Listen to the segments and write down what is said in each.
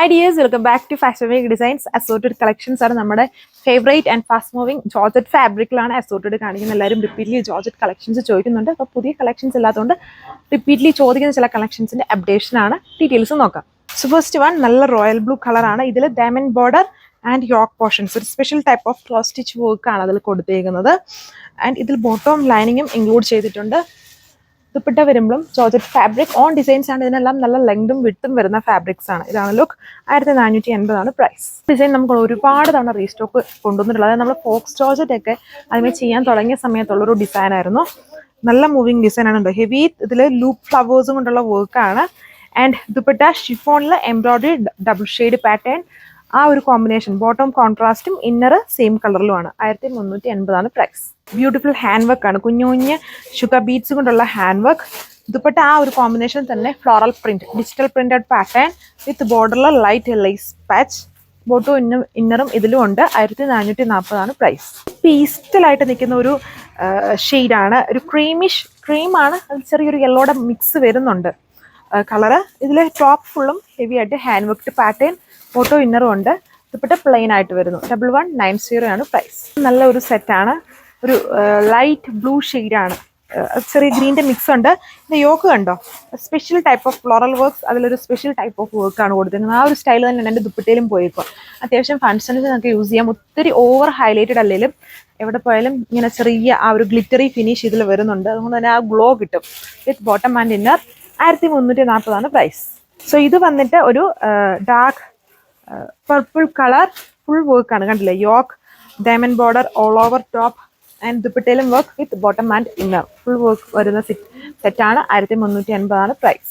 Hi dears, welcome back to Fashion Week Designs. Assorted collections are നമ്മുടെ favourite and fast moving georgette ഫാബ്രിക്കിലാണ് assorted കാണിക്കുന്നത്. എല്ലാവരും repeatedly georgette collections ചോദിക്കുന്നുണ്ട്. അപ്പോൾ പുതിയ കളക്ഷൻസ് ഇല്ലാത്തതുകൊണ്ട് റിപ്പീറ്റ്ലി ചോദിക്കുന്ന ചില കളക്ഷൻസിൻ്റെ അപ്ഡേഷനാണ്. ഡീറ്റെയിൽസ് നോക്കാം. സോ ഫസ്റ്റ് വൺ നല്ല റോയൽ ബ്ലൂ കളറാണ്. ഇതിൽ diamond border and yoke portions ഒരു special type of cross stitch വർക്കാണ് അതിൽ കൊടുത്തേക്കുന്നത്. ആൻഡ് ഇതിൽ ബോട്ടം ലൈനിങ്ങും ഇൻക്ലൂഡ് ചെയ്തിട്ടുണ്ട്. ദുപ്പട്ട വരുമ്പോഴും ജോർജറ്റ് ഫാബ്രിക് ഓൺ ഡിസൈൻസ് ആണ്. ഇതിനെല്ലാം നല്ല ലെങ്തും വിട്ടും വരുന്ന ഫാബ്രിക്സ് ആണ്. ഇതാണ് ലുക്ക്. 1480 പ്രൈസ്. ഡിസൈൻ നമുക്ക് ഒരുപാട് തവണ റീസ്റ്റോക്ക് കൊണ്ടുവന്നിട്ടുള്ളത്. അതായത് നമ്മൾ ഫോക്സ് ജോർജറ്റ് ഒക്കെ അതിനെ ചെയ്യാൻ തുടങ്ങിയ സമയത്തുള്ളൊരു ഡിസൈൻ ആയിരുന്നു. നല്ല മൂവിങ് ഡിസൈൻ ആണ്. ഹെവി ഇതിൽ ലൂപ്പ് ഫ്ലവേഴ്സും കൊണ്ടുള്ള വർക്കാണ്. ആൻഡ് ദുപ്പട്ട ഷിഫോണിൽ എംബ്രോയിഡറി ഡബിൾ ഷെയ്ഡ് പാറ്റേൺ, ആ ഒരു കോമ്പിനേഷൻ. ബോട്ടം കോൺട്രാസ്റ്റും ഇന്നർ സെയിം കളറിലുമാണ്. 1380 പ്രൈസ്. ബ്യൂട്ടിഫുൾ ഹാൻഡ് വർക്ക് ആണ്. കുഞ്ഞു കുഞ്ഞ് ഷുഗർ ബീഡ്സ് കൊണ്ടുള്ള ഹാൻഡ് വർക്ക്. ദുപ്പട്ട ആ ഒരു കോമ്പിനേഷൻ തന്നെ floral print, digital printed pattern with ബോർഡറിൽ ലൈറ്റ് ലേസ് പാച്ച്. ബോട്ടും ഇന്നറും ഇതിലും ഉണ്ട്. 1440 പ്രൈസ്. പീസ്റ്റലായിട്ട് നിൽക്കുന്ന ഒരു ഷെയ്ഡാണ്. ഒരു ക്രീമാണ്. അതിൽ ചെറിയൊരു യെല്ലോയുടെ മിക്സ് വരുന്നുണ്ട് കളറ്. ഇതിൽ ടോപ്പ് ഫുള്ളും ഹെവി ആയിട്ട് ഹാൻഡ് വർക്ക്ഡ് പാറ്റേൺ, ഫോട്ടോ ഇന്നറും ഉണ്ട്. ദുപ്പട്ട പ്ലെയിൻ ആയിട്ട് വരുന്നു. 1190 പ്രൈസ്. നല്ല ഒരു സെറ്റാണ്. ഒരു ലൈറ്റ് ബ്ലൂ ഷെയ്ഡാണ്. ചെറിയ ഗ്രീൻ്റെ മിക്സ് ഉണ്ട്. ഇത് യോക്ക് കണ്ടോ, special type of floral works. അതിലൊരു സ്പെഷ്യൽ ടൈപ്പ് ഓഫ് വർക്കാണ് കൊടുത്തിരിക്കുന്നത്. ആ ഒരു സ്റ്റൈൽ തന്നെയാണ് എൻ്റെ ദുപ്പട്ടയിലും പോയേക്കും. അത്യാവശ്യം ഫങ്ഷൻസ് നമുക്ക് യൂസ് ചെയ്യാം. ഒത്തിരി ഓവർ ഹൈലൈറ്റഡ് അല്ലെങ്കിലും എവിടെ പോയാലും ഇങ്ങനെ ചെറിയ ആ ഒരു ഗ്ലിറ്ററി ഫിനിഷ് ഇതിൽ വരുന്നുണ്ട്. അതുകൊണ്ട് തന്നെ ആ ഗ്ലോ കിട്ടും. With bottom and inner. 1340 price. So ഇത് വന്നിട്ട് ഒരു ഡാർക്ക് പർപ്പിൾ കളർ ഫുൾ വർക്കാണ്. കണ്ടില്ലേ, yoke, diamond border all over top and ദുപ്പട്ടയിലും work with bottom and inner full work വരുന്ന സെറ്റാണ്. 1380 price.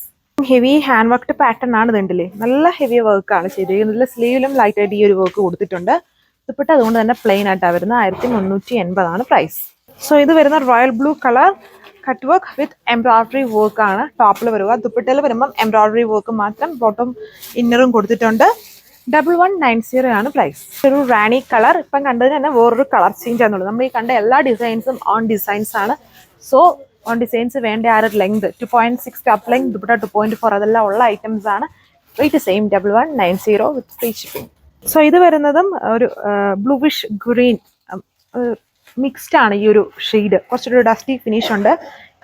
Heavy hand worked pattern ആണ്. ഇതുണ്ടല്ലേ, നല്ല ഹെവി വർക്കാണ് ചെയ്തിരിക്കുന്നത്. ഇതിൽ സ്ലീവിലും ലൈറ്റ് ആയിട്ട് ഈ ഒരു വർക്ക് കൊടുത്തിട്ടുണ്ട്. ദുപ്പട്ട അതുകൊണ്ട് തന്നെ പ്ലെയിൻ ആയിട്ടാണ് വരുന്നത്. 1380 പ്രൈസ്. സോ ഇത് വരുന്ന royal blue colour cut work with embroidery വർക്കാണ് ടോപ്പിൽ വരിക. ദുപ്പട്ടയിൽ വരുമ്പം എംബ്രോയിഡറി വർക്ക് മാത്രം, ബോട്ടം ഇന്നറും കൊടുത്തിട്ടുണ്ട്. 1190 പ്രൈസ്. ഒരു റാണി കളർ. ഇപ്പം കണ്ടതിന് തന്നെ വേറൊരു കളർ ചേഞ്ച് ആണെന്നുള്ളൂ. നമ്മൾ ഈ കണ്ട എല്ലാ ഡിസൈൻസും ഓൺ ഡിസൈൻസ് ആണ്. സോ ഓൺ ഡിസൈൻസ് വേണ്ട ആ ഒരു ലെങ്ത് 2.6 ടോപ്പ് ലെങ്ത്, ദുപ്പട്ട 2.4 അതെല്ലാം ഉള്ള ഐറ്റംസ് ആണ്. റേറ്റ് സെയിം 1190 വിത്ത് ഫ്രീ ഷിപ്പിംഗ്. സോ ഇത് വരുന്നതും ഒരു ബ്ലൂവിഷ് ഗ്രീൻ മിക്സ്ഡ് ആണ്. ഈ ഒരു ഷെയ്ഡ് കുറച്ചൊരു ഡസ്റ്റി ഫിനിഷ് ഉണ്ട്.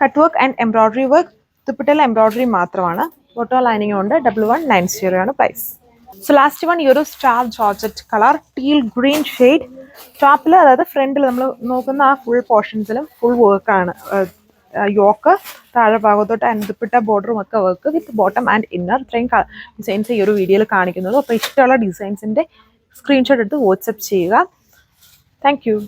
Cut work and embroidery work. ദുപ്പട്ടയിൽ എംബ്രോയിഡറി മാത്രമാണ്. ബോട്ടോ ലൈനിങ് ഉണ്ട്. 1190 പ്രൈസ്. സോ ലാസ്റ്റ് വൺ ഈ ഒരു star georgette colour teal green shade. ടോപ്പിൽ, അതായത് ഫ്രണ്ടിൽ നമ്മൾ നോക്കുന്ന ആ ഫുൾ പോർഷൻസിലും ഫുൾ വർക്കാണ്. യോക്ക് താഴെ ഭാഗത്തോട്ട് ആൻഡ് ദുപ്പട്ട ബോർഡറും ഒക്കെ work with bottom and inner. ഇത്രയും ഡിസൈൻസ് ഈ ഒരു വീഡിയോയിൽ കാണിക്കുന്നത്. അപ്പോൾ ഇഷ്ടമുള്ള ഡിസൈൻസിൻ്റെ സ്ക്രീൻഷോട്ട് എടുത്ത് വാട്സപ്പ് ചെയ്യുക. Thank you.